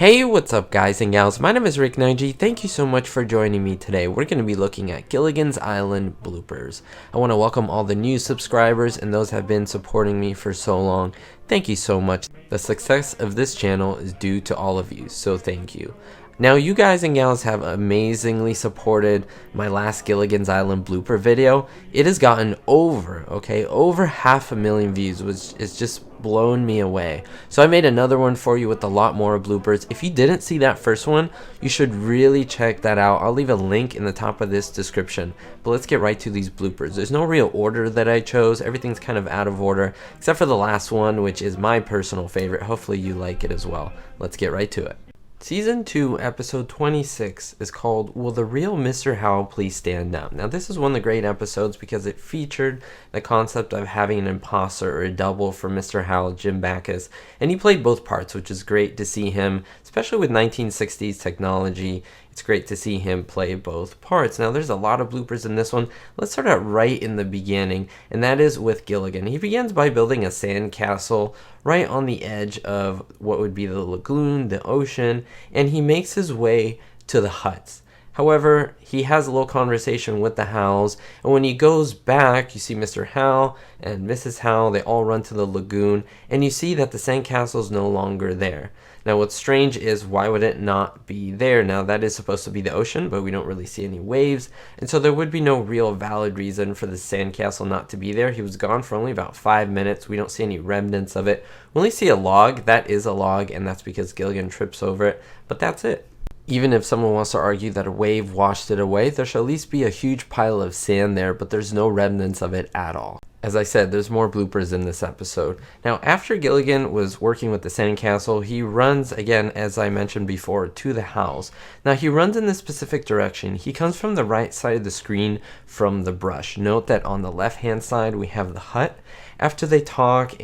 Hey, what's up guys and gals? My name is Rick9G. Thank you so much for joining me today. We're going to be looking at Gilligan's Island bloopers. I want to welcome all the new subscribers and those have been supporting me for so long. Thank you so much. The success of this channel is due to all of you, so thank you. Now, you guys and gals have amazingly supported my last Gilligan's Island blooper video. It has gotten over 500,000 views, which is just blown me away. So I made another one for you with a lot more bloopers. If you didn't see that first one, you should really check that out. I'll leave a link in the top of this description. But let's get right to these bloopers. There's no real order that I chose. Everything's kind of out of order, except for the last one, which is my personal favorite. Hopefully you like it as well. Let's get right to it. Season 2, episode 26 is called Will the Real Mr. Howell Please Stand Up? Now, this is one of the great episodes because it featured the concept of having an imposter or a double for Mr. Howell, Jim Backus, and he played both parts, which is great to see him, especially with 1960s technology. It's great to see him play both parts. Now, there's a lot of bloopers in this one. Let's start out right in the beginning, and that is with Gilligan. He begins by building a sand castle right on the edge of what would be the lagoon, the ocean, and he makes his way to the huts. However, he has a little conversation with the Howells, and when he goes back, you see Mr. Howell and Mrs. Howell, they all run to the lagoon, and you see that the sandcastle is no longer there. Now, what's strange is why would it not be there? Now, that is supposed to be the ocean, but we don't really see any waves, and so there would be no real valid reason for the sandcastle not to be there. He was gone for only about 5 minutes. We don't see any remnants of it. We only see a log. That is a log, and that's because Gilligan trips over it, but that's it. Even if someone wants to argue that a wave washed it away, there should at least be a huge pile of sand there, but there's no remnants of it at all. As I said, there's more bloopers in this episode. Now, after Gilligan was working with the sandcastle, he runs, again, as I mentioned before, to the house. Now, he runs in this specific direction. He comes from the right side of the screen from the brush. Note that on the left-hand side, we have the hut. After they talk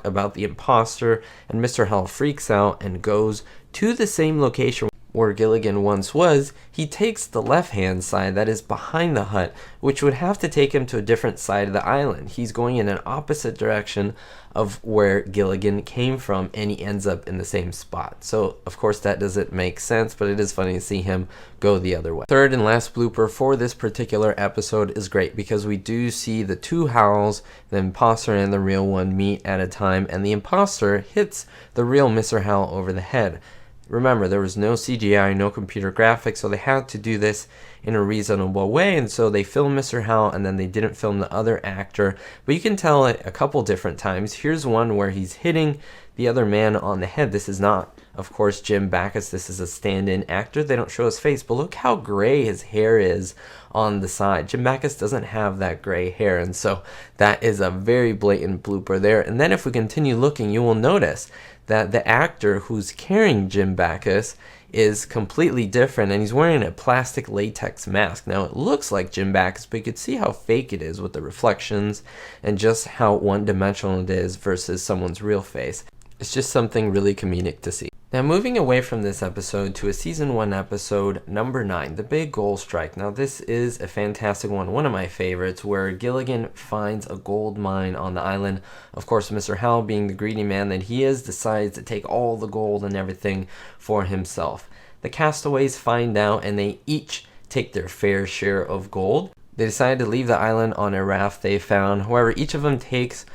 about the imposter, and Mr. Howell freaks out and goes to the same location where Gilligan once was, he takes the left-hand side that is behind the hut, which would have to take him to a different side of the island. He's going in an opposite direction of where Gilligan came from, and he ends up in the same spot. So, of course, that doesn't make sense, but it is funny to see him go the other way. Third and last blooper for this particular episode is great because we do see the two Howells, the imposter and the real one, meet at a time, and the imposter hits the real Mr. Howell over the head. Remember, there was no CGI, no computer graphics, so they had to do this in a reasonable way, and so they filmed Mr. Howell, and then they didn't film the other actor, but you can tell it a couple different times. Here's one where he's hitting the other man on the head. This is not, of course, Jim Backus. This is a stand-in actor. They don't show his face, but look how gray his hair is on the side. Jim Backus doesn't have that gray hair, and so that is a very blatant blooper there. And then if we continue looking, you will notice that the actor who's carrying Jim Backus is completely different, and he's wearing a plastic latex mask. Now, it looks like Jim Backus, but you could see how fake it is with the reflections and just how one-dimensional it is versus someone's real face. It's just something really comedic to see. Now, moving away from this episode to a season 1 episode, number 9, The Big Gold Strike. Now, this is a fantastic one of my favorites, where Gilligan finds a gold mine on the island. Of course, Mr. Howell, being the greedy man that he is, decides to take all the gold and everything for himself. The castaways find out, and they each take their fair share of gold. They decide to leave the island on a raft they found. However, each of them takes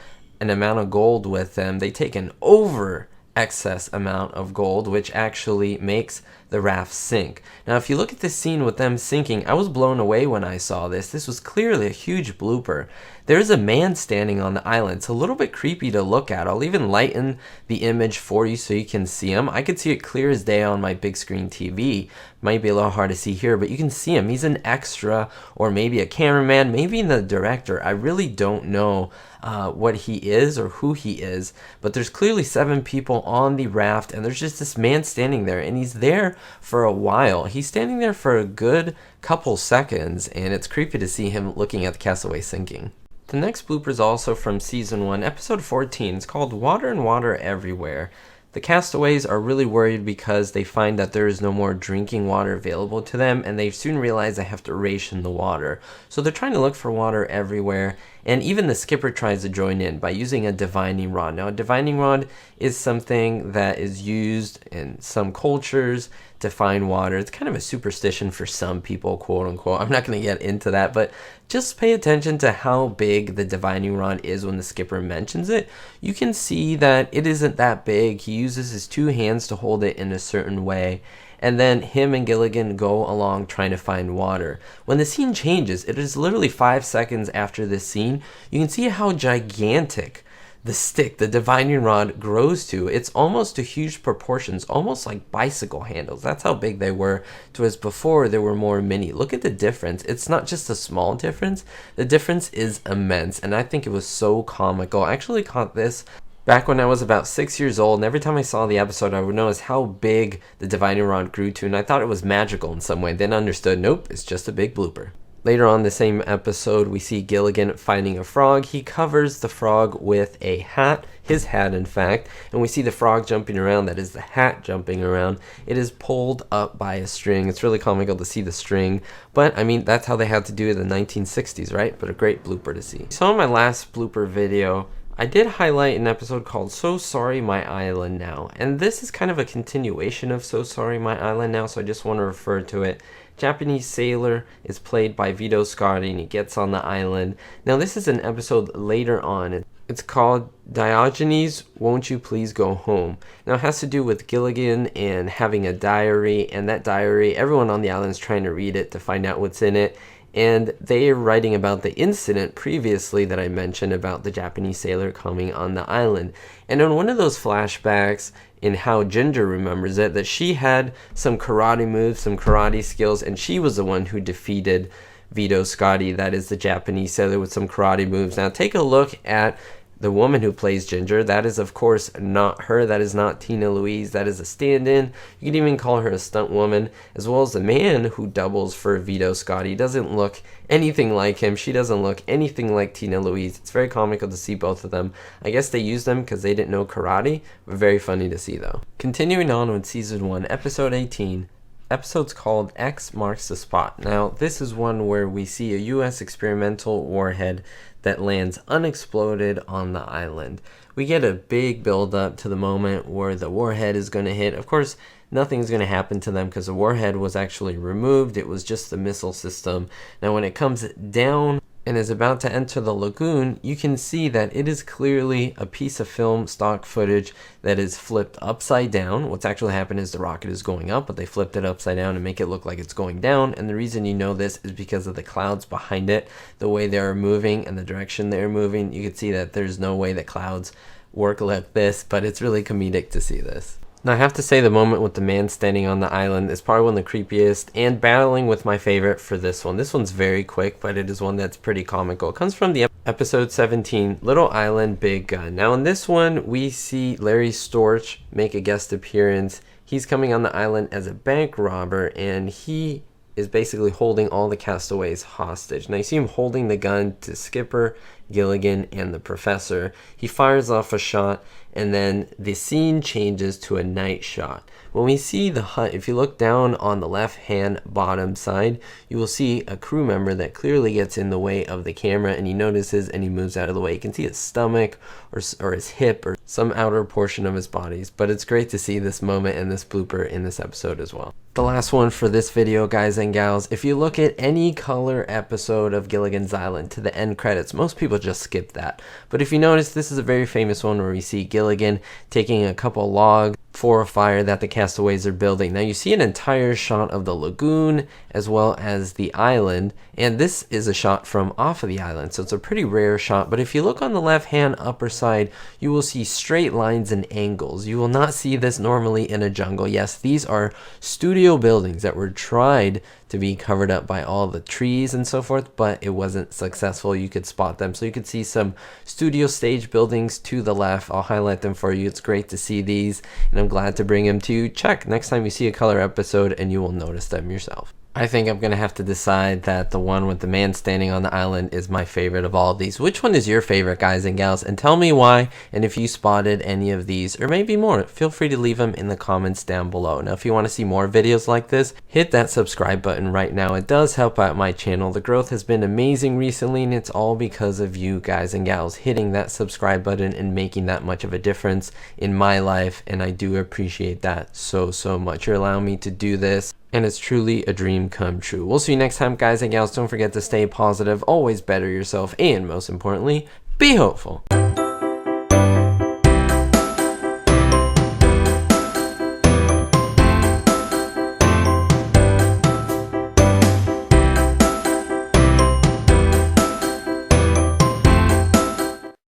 an amount of gold with them. They take an excess amount of gold, which actually makes the raft sink. Now, if you look at this scene with them sinking, I was blown away when I saw this. This was clearly a huge blooper. There is a man standing on the island. It's a little bit creepy to look at. I'll even lighten the image for you so you can see him. I could see it clear as day on my big screen TV. Might be a little hard to see here, but you can see him. He's an extra, or maybe a cameraman, maybe the director. I really don't know what he is or who he is, but there's clearly 7 people on the raft, and there's just this man standing there, and he's there for a while. He's standing there for a good couple seconds, and it's creepy to see him looking at the castaway sinking. The next blooper is also from season 1, episode 14. It's called Water and Water Everywhere. The castaways are really worried because they find that there is no more drinking water available to them, and they soon realize they have to ration the water. So they're trying to look for water everywhere, And even the skipper tries to join in by using a divining rod. Now, a divining rod is something that is used in some cultures to find water. It's kind of a superstition for some people, quote unquote. I'm not going to get into that, but just pay attention to how big the divining rod is when the skipper mentions it. You can see that it isn't that big. He uses his two hands to hold it in a certain way. And then him and Gilligan go along trying to find water. When the scene changes, it is literally 5 seconds after this scene, you can see how gigantic the stick, the divining rod, grows to. It's almost to huge proportions, almost like bicycle handles. That's how big they were. Whereas before, they were more mini. Look at the difference. It's not just a small difference. The difference is immense, and I think it was so comical. I actually caught this back when I was about 6 years old, and every time I saw the episode, I would notice how big the divining rod grew to, and I thought it was magical in some way. Then I understood, nope, it's just a big blooper. Later on the same episode, we see Gilligan finding a frog. He covers the frog with a hat, his hat in fact, and we see the frog jumping around. That is the hat jumping around. It is pulled up by a string. It's really comical to see the string, but I mean, that's how they had to do it in the 1960s, right? But a great blooper to see. So in my last blooper video, I did highlight an episode called So Sorry My Island Now, and this is kind of a continuation of So Sorry My Island Now, so I just want to refer to it. Japanese sailor is played by Vito Scotti, and he gets on the island. Now this is an episode later on. It's called Diogenes, Won't You Please Go Home? Now it has to do with Gilligan and having a diary, and that diary, everyone on the island is trying to read it to find out what's in it. And they are writing about the incident previously that I mentioned about the Japanese sailor coming on the island. And in one of those flashbacks, in how Ginger remembers it, that she had some karate moves, some karate skills, and she was the one who defeated Vito Scotti, that is the Japanese sailor with some karate moves. Now take a look at the woman who plays Ginger. That is, of course, not her. That is not Tina Louise. That is a stand-in. You can even call her a stunt woman, as well as the man who doubles for Vito Scotti. Doesn't look anything like him. She doesn't look anything like Tina Louise. It's very comical to see both of them. I guess they used them because they didn't know karate. But very funny to see, though. Continuing on with Season 1, Episode 18. Episode's called X Marks the Spot. Now, this is one where we see a U.S. experimental warhead that lands unexploded on the island. We get a big build up to the moment where the warhead is going to hit. Of course, nothing's going to happen to them because the warhead was actually removed. It was just the missile system. Now, when it comes down and is about to enter the lagoon, you can see that it is clearly a piece of film stock footage that is flipped upside down. What's actually happened is the rocket is going up, but they flipped it upside down and make it look like it's going down. And the reason you know this is because of the clouds behind it, the way they're moving and the direction they're moving. You can see that there's no way that clouds work like this, but it's really comedic to see this. Now, I have to say the moment with the man standing on the island is probably one of the creepiest, and battling with my favorite for this one. This one's very quick, but it is one that's pretty comical. It comes from the episode 17, Little Island, Big Gun. Now, in this one, we see Larry Storch make a guest appearance. He's coming on the island as a bank robber, and he is basically holding all the castaways hostage. Now, you see him holding the gun to Skipper, Gilligan, and the professor. He fires off a shot, and then the scene changes to a night shot. When we see the hut, if you look down on the left-hand bottom side, you will see a crew member that clearly gets in the way of the camera, and he notices and he moves out of the way. You can see his stomach or his hip or some outer portion of his body, but it's great to see this moment and this blooper in this episode as well. The last one for this video, guys and gals, if you look at any color episode of Gilligan's Island to the end credits, most people just skip that. But if you notice, this is a very famous one where we see Gilligan taking a couple logs for a fire that the castaways are building. Now you see an entire shot of the lagoon as well as the island, and this is a shot from off of the island, so it's a pretty rare shot. But if you look on the left hand upper side, you will see straight lines and angles. You will not see this normally in a jungle. Yes, these are studio buildings that were tried to be covered up by all the trees and so forth, but it wasn't successful. You could spot them, so you could see some studio stage buildings to the left. I'll highlight them for you. It's great to see these, and I'm glad to bring them to you. Check next time you see a color episode and you will notice them yourself. I think I'm gonna have to decide that the one with the man standing on the island is my favorite of all of these. Which one is your favorite, guys and gals? And tell me why, and if you spotted any of these, or maybe more, feel free to leave them in the comments down below. Now, if you want to see more videos like this, hit that subscribe button right now. It does help out my channel. The growth has been amazing recently, and it's all because of you guys and gals hitting that subscribe button and making that much of a difference in my life, and I do appreciate that so much. You're allowing me to do this, and it's truly a dream come true. We'll see you next time, guys and gals. Don't forget to stay positive, always better yourself, and most importantly, be hopeful.